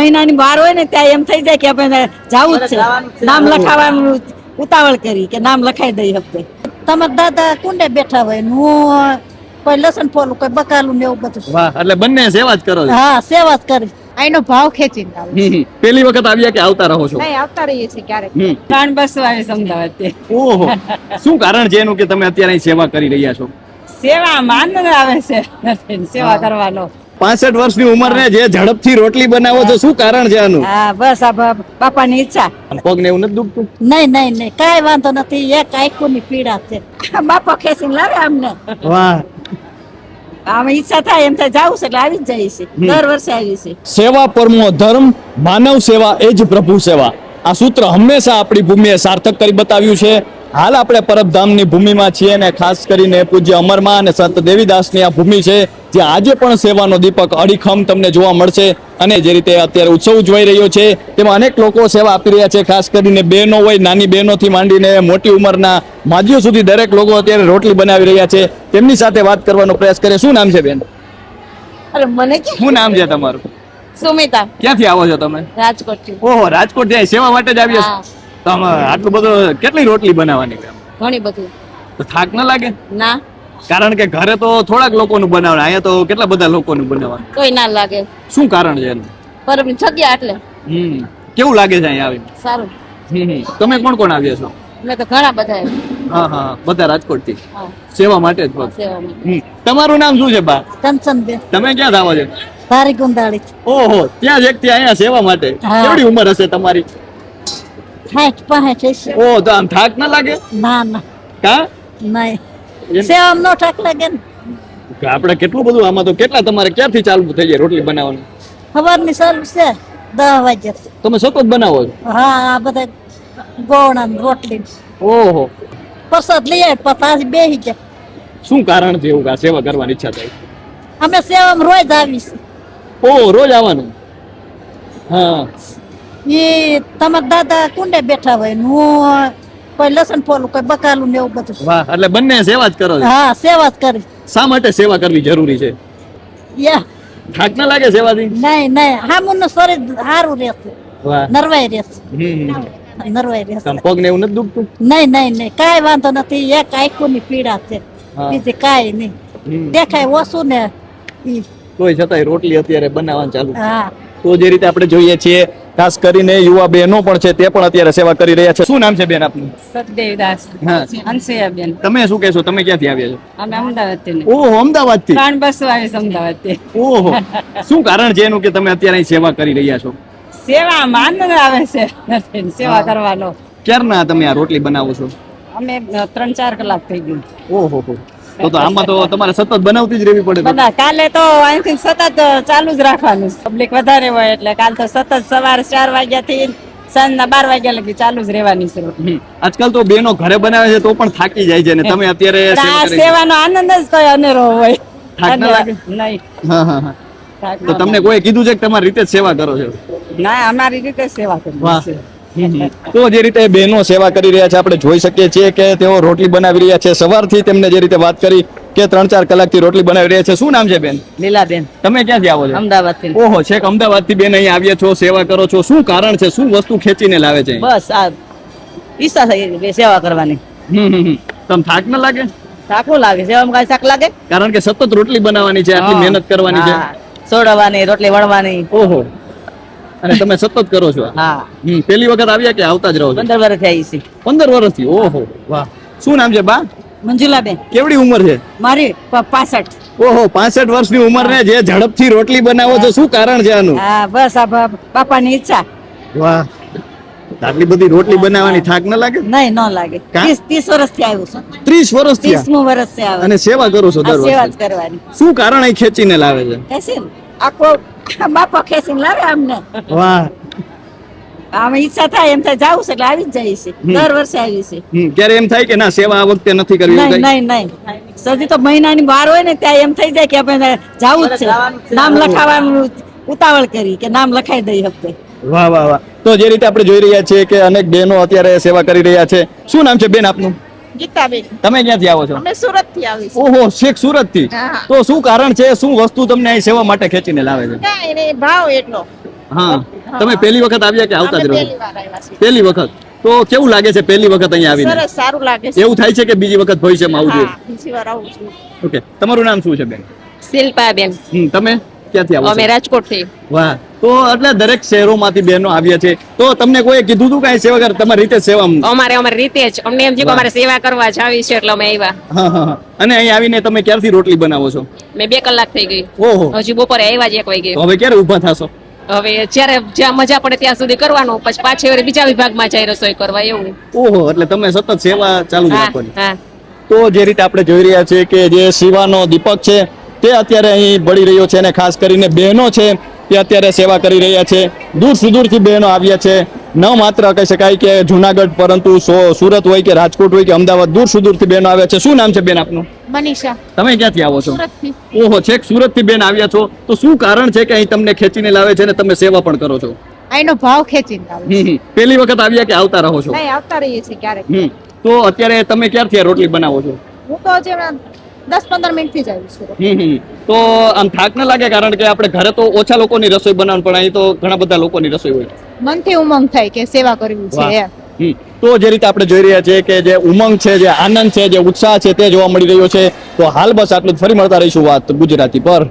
મહિનાની બહાર હોય ને ત્યાં એમ થઈ જાય કે આપણે જવું જ છે, નામ લખાવવાનું ઉતાવળ કરી કે નામ લખાઈ દઈ હપ્તે. તમારા દાદા કુંડે બેઠા હોય ને હું કોઈ લસણ ફોલું કોઈ બકાલું ને એવું બધું. વાહ, એટલે બંને સેવા જ કરો છો. હા, સેવા જ કરી. આનો ભાવ ખેંચીને આવે. પેલી વખત આવ્યા કે આવતા રહો છો? નહીં, આવતા રહીએ છીએ ક્યારેક. 3 બસો આવી અમદાવાદ થી. ઓહો, શું કારણ છે એનું કે તમે અત્યારે અહીં સેવા કરી રહ્યા છો? સેવામાં આનંદ આવે છે સેવા કરવાનો. 65 વર્ષની ઉંમરે જે ઝડપથી રોટલી બનાવો છો, શું કારણ છે આનું? હા, બસ આ બાપાની ઈચ્છા. પગ ને એવું નથી દુખતું? નહીં નહીં નહીં, કાંઈ વાંધો નથી. એક આંખોની પીડા છે. બાપા ખેંચીને લાવે અમને. વાહ, આમ ઈચ્છા થાય એમ થાય જાવું છે એટલે આવી જ જાય છે. દર વર્ષે આવી છે. સેવા પરમો ધર્મ, માનવ સેવા એ જ પ્રભુ સેવા. આ સૂત્ર હંમેશા આપણી ભૂમિએ સાર્થક કરી બતાવ્યું છે. હાલ આપણે પરબધામની ભૂમિમાં છીએ અને ખાસ કરીને પૂજ્ય અમરમાં અને સંત દેવીદાસની આ ભૂમિ છે, જ્યાં આજે પણ સેવાનો દીપક અડીખમ તમને જોવા મળશે. અને જે રીતે અત્યારે ઉત્સવ ઉજવાઈ રહ્યો છે તેમાં અનેક લોકો સેવા આપી રહ્યા છે. ખાસ કરીને બહેનો હોય, નાની બહેનોથી માંડીને મોટી ઉંમરના માજીઓ સુધી દરેક લોકો અત્યારે રોટલી બનાવી રહ્યા છે. તેમની સાથે વાત કરવાનો પ્રયાસ કરે. શું નામ છે બેન? અરે મને કે શું નામ છે તમારું? સુમિતા, ક્યાંથી આવો છો તમે? રાજકોટ થી. ઓહો, રાજકોટ થી સેવા માટે જ આવ્યા છો? તમે આટલું બધું કેટલી રોટલી બનાવવાની? ઘણી બધી. તો થાક ન લાગે? ના, કારણ કે ઘરે તો થોડાક લોકોનું બનાવવાનું, અહીંયા તો કેટલા બધા લોકોનું બનાવવાનું. કોઈ ના લાગે. શું કારણ છે એનું? પરબની જગ્યા એટલે કેવું લાગે છે અહીંયા આવીને? સારું. તમે કોણ કોણ આવ્યા છો? મેં તો ઘણા બધા. હા હા, બધા રાજકોટ થી હા, સેવા માટે જ ફક્ત. સેવામાં. તમારું નામ શું છે બા? કંચનબેન તમે ક્યાં આવો છો? તારી ગુંદાળી. ઓહો, ત્યાં જ એક ત્યાં અહીંયા સેવા માટે. હા. કેવડી ઉંમર હશે તમારી? 65 છે. ઓહ, તો આમ થાક ના લાગે? ના ના કા નહીં, સેવામાં નો ઠાક લાગે ને. આપણે કેટલું બધું આમાં તો કેટલા તમારે ક્યારથી ચાલુ થઈ જાય રોટલી બનાવવાનું? ખબરની સર્વ છે 10 વાગ્યા. તમે સતત બનાવો છો? હા, આ બધા ગોળ ને રોટલી ઓહો, પ્રસાદ લઈ આવે પછી બેસી જાય. શું કારણ છે એવું કે આ સેવા કરવાની ઈચ્છા થાય? અમે સેવામાં રોજ આવીશું. ઓહ, રોજ આવવાનું? હા. એ તમારા દાદા કુંડે બેઠા હોય ને હું કોઈ લસણ ફોલું કોઈ બકાલું ને એવું બધું. વાહ, એટલે બંને સેવા જ કરો છો. હા, સેવા જ કરી. શા માટે સેવા કરવી જરૂરી છે? યા થાક ના લાગે સેવાથી? નહીં નહીં, હામુનું શરીર સારું રહેશે, વાહ. નરવાઈ રહેશે, નરવાઈ રહેશે. તમ પગ ને એવું નથી દુખતું? નહીં નહીં નહીં, કાંઈ વાંધો નથી. એક આંખોની પીડા છે, હા. બીજી કાંઈ નહીં. દેખાય ઓછું ને ઈ. તોય છતાંય રોટલી અત્યારે બનાવવાનું ચાલુ. હા, તો જે રીતે આપણે જોઈએ છીએ, ખાસ કરીને યુવા બહેનો પણ છે, તે પણ અત્યારે સેવા કરી રહ્યા છે. શું નામ છે બેન આપનું? સતદેવદાસ. હા, હંસયાબેન. તમે શું કહેશો? તમે ક્યાંથી આવ્યા છો? અમે અમદાવાદ થી. ઓહો, અમદાવાદ થી. 3 બસો આવી અમદાવાદ થી. ઓહો, શું કારણ છે એનું કે તમે અત્યારે અહીં સેવા કરી રહ્યા છો? સેવામાં આનંદ આવે છે સેવા કરવાનો. ક્યારના તમે આ રોટલી બનાવો છો? અમે 3-4 કલાક થઈ ગયું. ઓહો, તો આમાં તો તમારે સતત બનાવતી જ રહેવી પડે. બધા કાલે તો અહીંથી સતત ચાલુ જ રાખવાનું. પબ્લિક વધારે હોય એટલે કાલ તો સતત સવારે 4 વાગ્યા થી સાંજના 12 વાગ્યા લગી ચાલુ જ રહેવાની છે. આજકાલ તો બેનો ઘરે બનાવે છે તો પણ થાકી જાય છે ને તમે અત્યારે આ સેવાનો આનંદ જ કઈ અનેરો હોય. થાક ના લાગે? નહીં. હા હા હા. થાક તો ના તમને કોઈ કીધું છે કે તમારી રીતે જ સેવા કરો છો? લાગે. ના, અમારી રીતે સેવા વાહ. કરવી છે. તો જે રીતે બહેનો સેવા કરી રહ્યા છે, આપણે જોઈ શકીએ છીએ કે તેઓ રોટલી બનાવી રહ્યા છે. સવારથી તેમને જે રીતે વાત કરી કે 3-4 કલાકથી રોટલી બનાવી રહ્યા છે. શું નામ છે બેન? લીલાબેન. તમે ક્યાંથી આવો છો? અમદાવાદ થી. ઓહો, છેક અમદાવાદ થી બેન અહીંયા આવ્યા છો, સેવા કરો છો. શું કારણ છે? શું વસ્તુ ખેંચીને લાવે છે? બસ આ ઈચ્છા થઈ સેવા કરવાની. તમને થાક ન લાગે? થાકું લાગે, સેવામાં કઈ થાક લાગે? કારણ કે સતત રોટલી બનાવવાની છે, આટલી મહેનત કરવાની છે. સોડવાની, રોટલી વણવાની. ઓહો, અને તમે સતત કરો છો? હા, પેલી વખત આવ્યા કે આવતા જ રહો છો? 15 વર્ષથી આવી છે. 15 વર્ષથી? ઓહો, વાહ. શું નામ છે બા? મંજુલાબેન. કેવડી ઉંમર છે? મારી 65. ઓહો, 65 વર્ષની ઉંમરે જે ઝડપથી રોટલી બનાવો છો, શું કારણ છે આનું? હા, બસ આ બાપાની ઈચ્છા. વાહ, આટલી બધી રોટલી બનાવવાની થાક ન લાગે? નહીં, ન લાગે. કા? 30 વર્ષથી આવ્યું છું. 30 વર્ષથી 30મું વર્ષ છે આવે. અને સેવા કરો છો દર સેવા જ વર્ષે? કરવાની. શું કારણ અહીં ખેંચીને લાવે છે? ખેંચીને આખો બાપા ખેંચીને લાવે અમને. વાહ. આમ ઈચ્છા થાય એમ થાય જાવું છે એટલે આવી જ જાય છે. દર વર્ષે આવી છે. ક્યારે એમ થાય કે ના સેવા આ વખતે નથી કરવી? એવું નહીં થાય? નહીં નહીં, સજી તો મહિનાની બહાર હોય ને ત્યાં એમ થઈ જાય કે આપણે જાવું જ છે, નામ લખાવવાનું ઉતાવળ કરી કે નામ લખાઈ દઈ હપ્તે. વાહ વાહ વાહ. તો જે રીતે આપણે જોઈ રહ્યા છીએ કે અનેક બહેનો અત્યારે સેવા કરી રહ્યા છે. શું નામ છે બેન આપનું? ગીતાબેન. તમે ક્યાંથી આવો છો? અમે સુરત થી આવીશું. ઓહો, છેક સુરત થી. હા. તો શું કારણ છે? શું વસ્તુ તમને અહીં સેવા માટે ખેંચીને લાવે છે? કાંઈ નહીં, ભાવ એટલો. હા તમે પહેલી વખત આવ્યા કે આવતા જ અમે રહો પહેલી વાર આવ્યા છીએ. પહેલી વખત તો કેવું લાગે છે પહેલી વખત અહીંયા આવીને સરસ સારું લાગે છે એવું થાય છે કે બીજી વખત ભવિષ્યમાં આવવું હા જોઈએ બીજી વાર આવું છું ઓકે તમારું નામ શું છે બેન શિલ્પાબેન તમે ક્યાંથી આવો અમે છો રાજકોટ થી વાહ તો એટલે દરેક શહેરોમાંથી બહેનો આવ્યા છે તો તમને કોઈ કીધું હતું કાંઈ સેવા કર તમારી રીતે સેવા અમારી રીતે જ અમને એમ છે કે વાહ. અમારે સેવા કરવા જાવી છે એટલે અમે આવ્યા હા હા હા. અને અહીં આવીને તમે ક્યારથી રોટલી બનાવો છો મેં 2 કલાક થઈ ગઈ ઓહો હજી બપોરે આવ્યા જ 1 વાગે તો હવે ક્યારે ઊભા થશો હવે જ્યારે જ્યાં મજા પડે ત્યાં સુધી કરવાનું પછી પાછી વળી બીજા વિભાગમાં જઈ રસોઈ કરવા એવું ઓહો એટલે તમે સતત સેવા ચાલુ જ હા રાખવાની હા તો જે રીતે આપણે જોઈ રહ્યા છીએ કે જે શિવાનો દીપક છે તે અત્યારે અહીં બળી રહ્યો છે અને ખાસ કરીને બહેનો છે તે અત્યારે સેવા કરી રહ્યા છે દૂર સુદૂરથી બહેનો આવ્યા છે ન માત્ર કહી શકાય કે જુનાગઢ પરંતુ સુરત હોય કે રાજકોટ હોય કે અમદાવાદ દૂર સુદૂરથી બહેનો આવ્યા છે શું નામ છે બેન આપનું મનીષા તમે ક્યાંથી આવો છો સુરતથી ઓહો છેક સુરતથી બેન આવ્યા છો તો શું કારણ છે કે અહીં તમને ખેંચીને લાવે છે અને તમે સેવા પણ કરો છો આનો ભાવ ખેંચીને આવે પહેલી વખત આવ્યા કે આવતા રહો છો નહીં આવતા રહીએ છીએ ક્યારેક તો અત્યારે તમે ક્યારથી આ રોટલી બનાવો છો હું તો હજી 10-15 મિનિટ થી જ આવી છું તો આમ થાક ન લાગે કારણ કે આપણે ઘરે તો ઓછા લોકોની રસોઈ બનાવવાનું પણ અહીં તો ઘણા બધા લોકોની રસોઈ હોય મનથી ઉમંગ થાય કે સેવા કરવી છે વાહ. એમ. તો જે રીતે આપણે જોઈ રહ્યા છીએ કે જે ઉમંગ છે જે આનંદ છે જે ઉત્સાહ છે તે જોવા મળી રહ્યો છે તો હાલ બસ આટલું જ ફરી મળતા રહીશું વાત ગુજરાતી પર